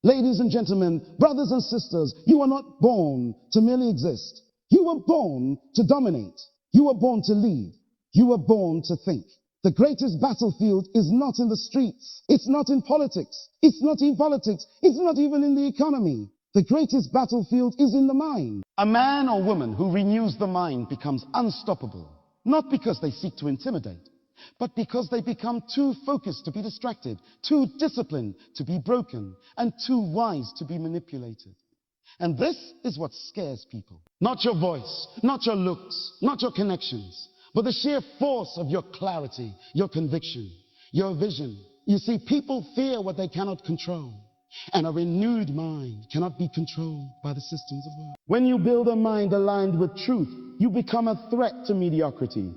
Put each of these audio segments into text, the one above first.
Ladies and gentlemen, brothers and sisters, you are not born to merely exist. You were born to dominate. You were born to lead. You were born to think. The greatest battlefield is not in the streets. It's not in politics. It's not in politics. It's not even in the economy. The greatest battlefield is in the mind. A man or woman who renews the mind becomes unstoppable, not because they seek to intimidate, but because they become too focused to be distracted, too disciplined to be broken, and too wise to be manipulated. And this is what scares people. Not your voice, not your looks, not your connections, but the sheer force of your clarity, your conviction, your vision. You see, people fear what they cannot control, and a renewed mind cannot be controlled by the systems of life. When you build a mind aligned with truth, you become a threat to mediocrity,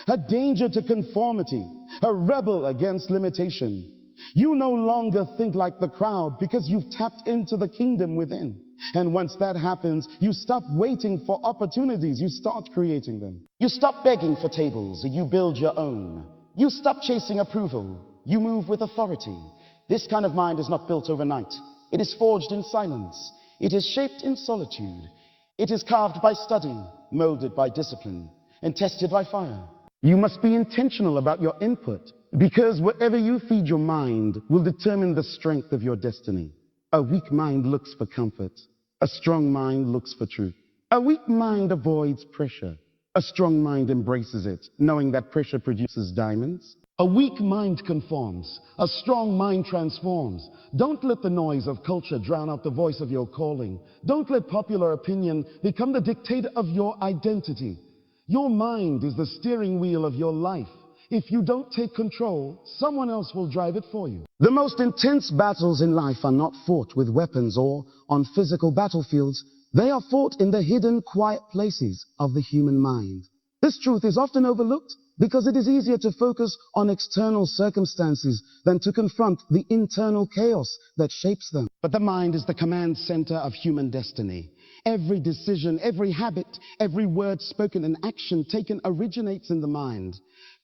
a danger to conformity, a rebel against limitation. You no longer think like the crowd because you've tapped into the kingdom within. And once that happens, you stop waiting for opportunities, you start creating them. You stop begging for tables, you build your own. You stop chasing approval, you move with authority. This kind of mind is not built overnight. It is forged in silence. It is shaped in solitude. It is carved by study, molded by discipline, and tested by fire. You must be intentional about your input, because whatever you feed your mind will determine the strength of your destiny. A weak mind looks for comfort. A strong mind looks for truth. A weak mind avoids pressure. A strong mind embraces it, knowing that pressure produces diamonds. A weak mind conforms. A strong mind transforms. Don't let the noise of culture drown out the voice of your calling. Don't let popular opinion become the dictator of your identity. Your mind is the steering wheel of your life. If you don't take control, someone else will drive it for you. The most intense battles in life are not fought with weapons or on physical battlefields. They are fought in the hidden, quiet places of the human mind. This truth is often overlooked because it is easier to focus on external circumstances than to confront the internal chaos that shapes them. But the mind is the command center of human destiny. Every decision, every habit, every word spoken and action taken originates in the mind.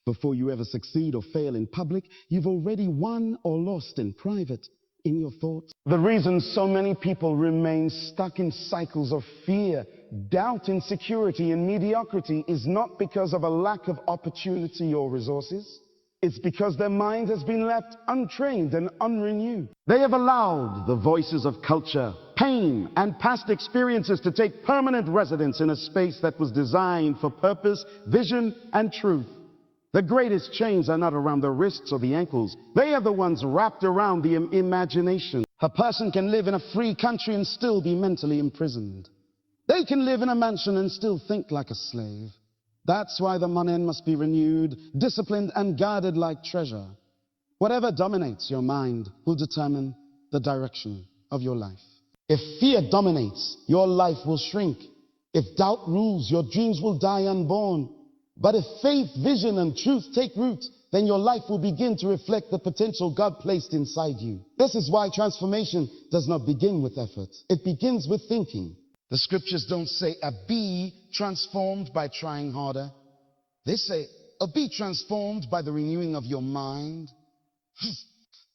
Before you ever succeed or fail in public, you've already won or lost in private, in your thoughts. The reason so many people remain stuck in cycles of fear, doubt, insecurity, and mediocrity is not because of a lack of opportunity or resources. It's because their mind has been left untrained and unrenewed. They have allowed the voices of culture, pain, and past experiences to take permanent residence in a space that was designed for purpose, vision, and truth. The greatest chains are not around the wrists or the ankles. They are the ones wrapped around the imagination. A person can live in a free country and still be mentally imprisoned. They can live in a mansion and still think like a slave. That's why the mind must be renewed, disciplined, and guarded like treasure. Whatever dominates your mind will determine the direction of your life. If fear dominates, your life will shrink. If doubt rules, your dreams will die unborn. But if faith, vision, and truth take root, then your life will begin to reflect the potential God placed inside you. This is why transformation does not begin with effort. It begins with thinking. The scriptures don't say be transformed by trying harder. They say be transformed by the renewing of your mind.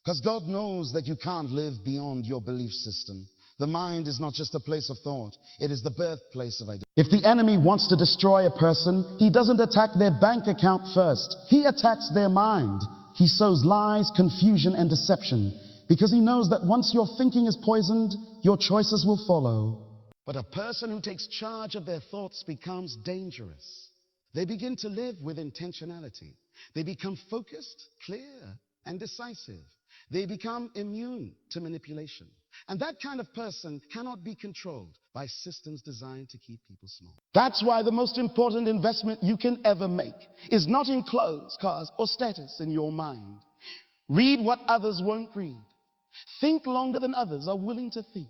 Because God knows that you can't live beyond your belief system. The mind is not just a place of thought. It is the birthplace of identity. If the enemy wants to destroy a person, he doesn't attack their bank account first. He attacks their mind. He sows lies, confusion, and deception because he knows that once your thinking is poisoned, your choices will follow. But a person who takes charge of their thoughts becomes dangerous. They begin to live with intentionality. They become focused, clear, and decisive. They become immune to manipulation. And that kind of person cannot be controlled by systems designed to keep people small. That's why the most important investment you can ever make is not in clothes, cars, or status in your mind. Read what others won't read. Think longer than others are willing to think.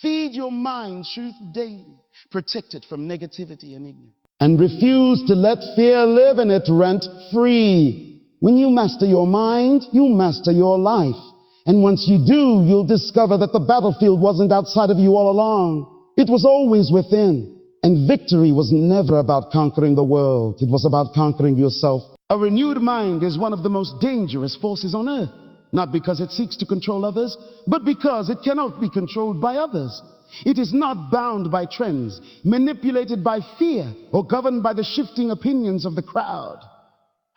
Feed your mind truth daily. Protect it from negativity and ignorance. And refuse to let fear live in it rent-free. When you master your mind, you master your life. And once you do, you'll discover that the battlefield wasn't outside of you all along. It was always within. And victory was never about conquering the world. It was about conquering yourself. A renewed mind is one of the most dangerous forces on earth. not because it seeks to control others, but because it cannot be controlled by others. It is not bound by trends, manipulated by fear, or governed by the shifting opinions of the crowd.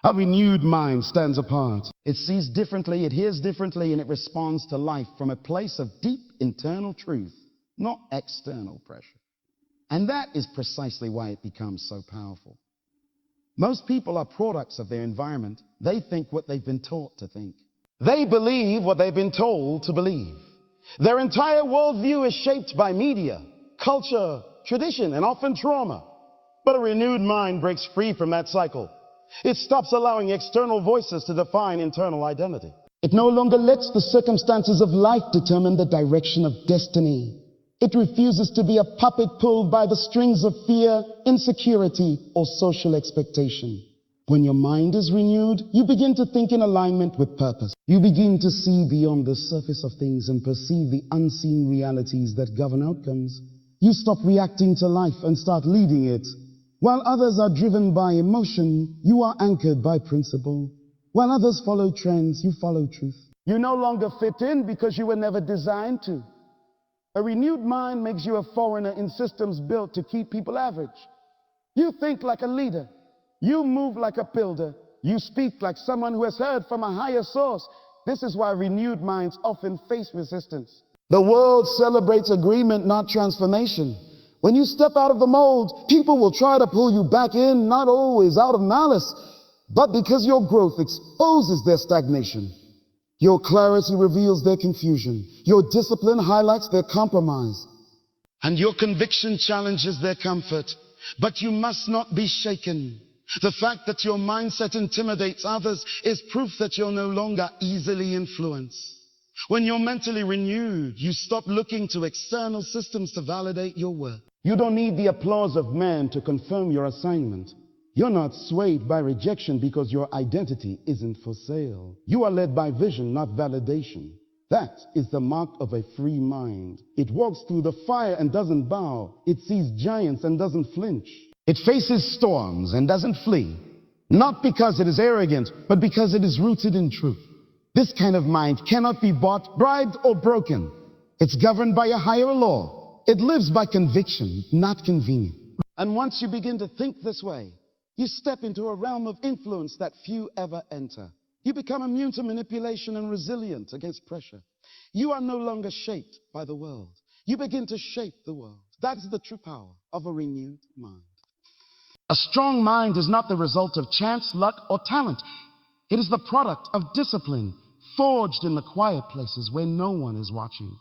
A renewed mind stands apart. It sees differently, it hears differently, and it responds to life from a place of deep internal truth, not external pressure. And that is precisely why it becomes so powerful. Most people are products of their environment. They think what they've been taught to think. They believe what they've been told to believe. Their entire worldview is shaped by media, culture, tradition, and often trauma. But a renewed mind breaks free from that cycle. It stops allowing external voices to define internal identity. It no longer lets the circumstances of life determine the direction of destiny. It refuses to be a puppet pulled by the strings of fear, insecurity, or social expectation. When your mind is renewed, you begin to think in alignment with purpose. You begin to see beyond the surface of things and perceive the unseen realities that govern outcomes. You stop reacting to life and start leading it. While others are driven by emotion, you are anchored by principle. While others follow trends, you follow truth. You no longer fit in because you were never designed to. A renewed mind makes you a foreigner in systems built to keep people average. You think like a leader. You move like a builder. You speak like someone who has heard from a higher source. This is why renewed minds often face resistance. The world celebrates agreement, not transformation. When you step out of the mold, people will try to pull you back in, not always out of malice, but because your growth exposes their stagnation. Your clarity reveals their confusion. Your discipline highlights their compromise. And your conviction challenges their comfort. But you must not be shaken. The fact that your mindset intimidates others is proof that you're no longer easily influenced. When you're mentally renewed, you stop looking to external systems to validate your worth. You don't need the applause of man to confirm your assignment. You're not swayed by rejection because your identity isn't for sale. You are led by vision, not validation. That is the mark of a free mind. It walks through the fire and doesn't bow. It sees giants and doesn't flinch. It faces storms and doesn't flee. Not because it is arrogant, but because it is rooted in truth. This kind of mind cannot be bought, bribed, or broken. It's governed by a higher law. It lives by conviction, not convenience. And once you begin to think this way, you step into a realm of influence that few ever enter. You become immune to manipulation and resilient against pressure. You are no longer shaped by the world. You begin to shape the world. That's the true power of a renewed mind. A strong mind is not the result of chance, luck, or talent. It is the product of discipline, forged in the quiet places where no one is watching.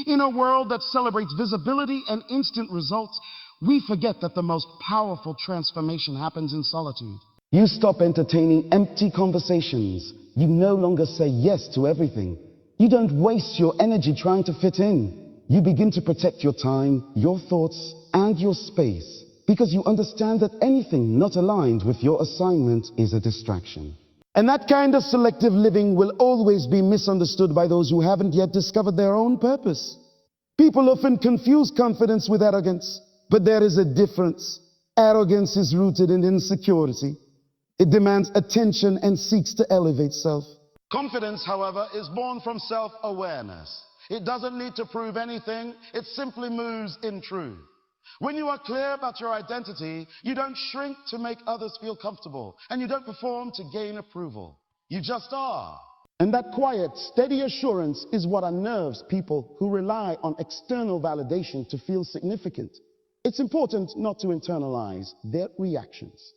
In a world that celebrates visibility and instant results, we forget that the most powerful transformation happens in solitude. You stop entertaining empty conversations. You no longer say yes to everything. You don't waste your energy trying to fit in. You begin to protect your time, your thoughts, and your space, because you understand that anything not aligned with your assignment is a distraction. And that kind of selective living will always be misunderstood by those who haven't yet discovered their own purpose. People often confuse confidence with arrogance, but there is a difference. Arrogance is rooted in insecurity. It demands attention and seeks to elevate self. Confidence, however, is born from self-awareness. It doesn't need to prove anything. It simply moves in truth. When you are clear about your identity, you don't shrink to make others feel comfortable, and you don't perform to gain approval. You just are. And that quiet, steady assurance is what unnerves people who rely on external validation to feel significant. It's important not to internalize their reactions.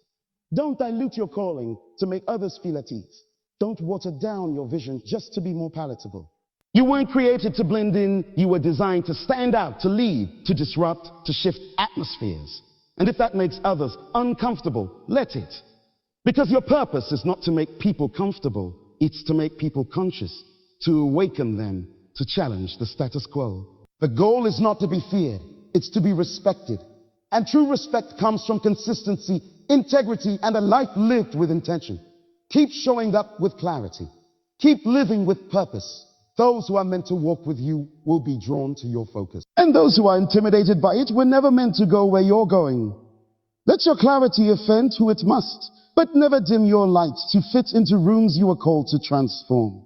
Don't dilute your calling to make others feel at ease. Don't water down your vision just to be more palatable. You weren't created to blend in. You were designed to stand out, to lead, to disrupt, to shift atmospheres. And if that makes others uncomfortable, let it. Because your purpose is not to make people comfortable. It's to make people conscious, to awaken them, to challenge the status quo. The goal is not to be feared. It's to be respected. And true respect comes from consistency, integrity, and a life lived with intention. Keep showing up with clarity. Keep living with purpose. Those who are meant to walk with you will be drawn to your focus. And those who are intimidated by it were never meant to go where you're going. Let your clarity offend who it must, but never dim your light to fit into rooms you are called to transform.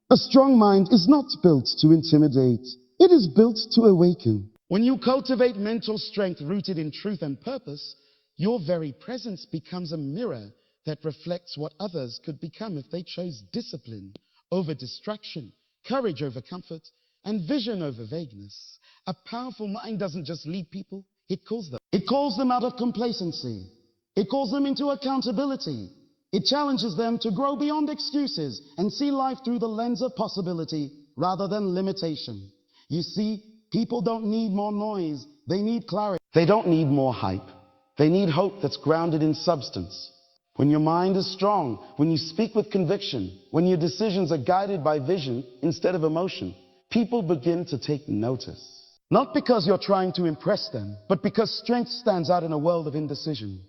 A strong mind is not built to intimidate. It is built to awaken. When you cultivate mental strength rooted in truth and purpose, your very presence becomes a mirror that reflects what others could become if they chose discipline over distraction, courage over comfort, and vision over vagueness. A powerful mind doesn't just lead people, it calls them. It calls them out of complacency. It calls them into accountability. It challenges them to grow beyond excuses and see life through the lens of possibility rather than limitation. You see, people don't need more noise, they need clarity. They don't need more hype. They need hope that's grounded in substance. When your mind is strong, when you speak with conviction, when your decisions are guided by vision instead of emotion, people begin to take notice. Not because you're trying to impress them, but because strength stands out in a world of indecision.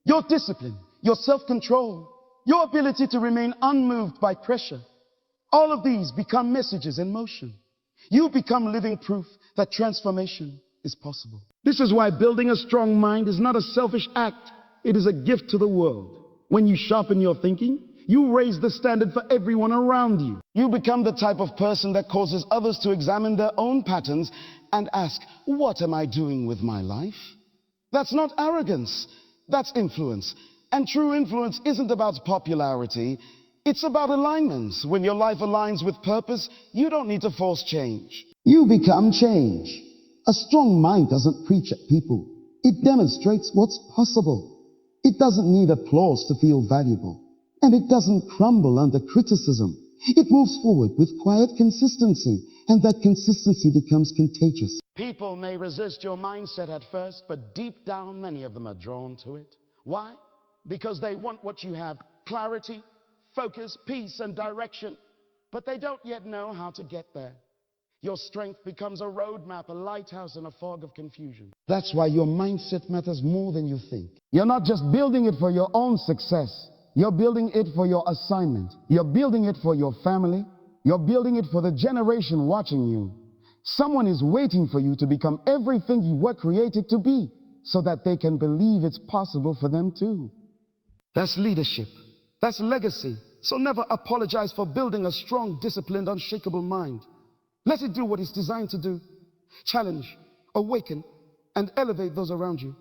Your discipline, your self-control, your ability to remain unmoved by pressure, all of these become messages in motion. You become living proof that transformation is possible. This is why building a strong mind is not a selfish act. It is a gift to the world. When you sharpen your thinking, you raise the standard for everyone around you. You become the type of person that causes others to examine their own patterns and ask, what am I doing with my life? That's not arrogance, that's influence. And true influence isn't about popularity, it's about alignments. When your life aligns with purpose, you don't need to force change. You become change. A strong mind doesn't preach at people. It demonstrates what's possible. It doesn't need applause to feel valuable. And it doesn't crumble under criticism. It moves forward with quiet consistency, and that consistency becomes contagious. People may resist your mindset at first, but deep down, many of them are drawn to it. Why? Because they want what you have: clarity, focus, peace, and direction. But they don't yet know how to get there. Your strength becomes a roadmap, a lighthouse in a fog of confusion. That's why your mindset matters more than you think. You're not just building it for your own success. You're building it for your assignment. You're building it for your family. You're building it for the generation watching you. Someone is waiting for you to become everything you were created to be, so that they can believe it's possible for them too. That's leadership. That's legacy. So never apologize for building a strong, disciplined, unshakable mind. Let it do what it's designed to do. Challenge, awaken, and elevate those around you.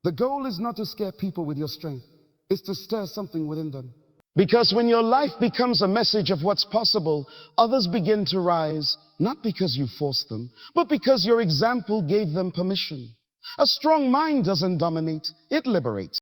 The goal is not to scare people with your strength. It's to stir something within them. Because when your life becomes a message of what's possible, others begin to rise, not because you forced them, but because your example gave them permission. A strong mind doesn't dominate, it liberates.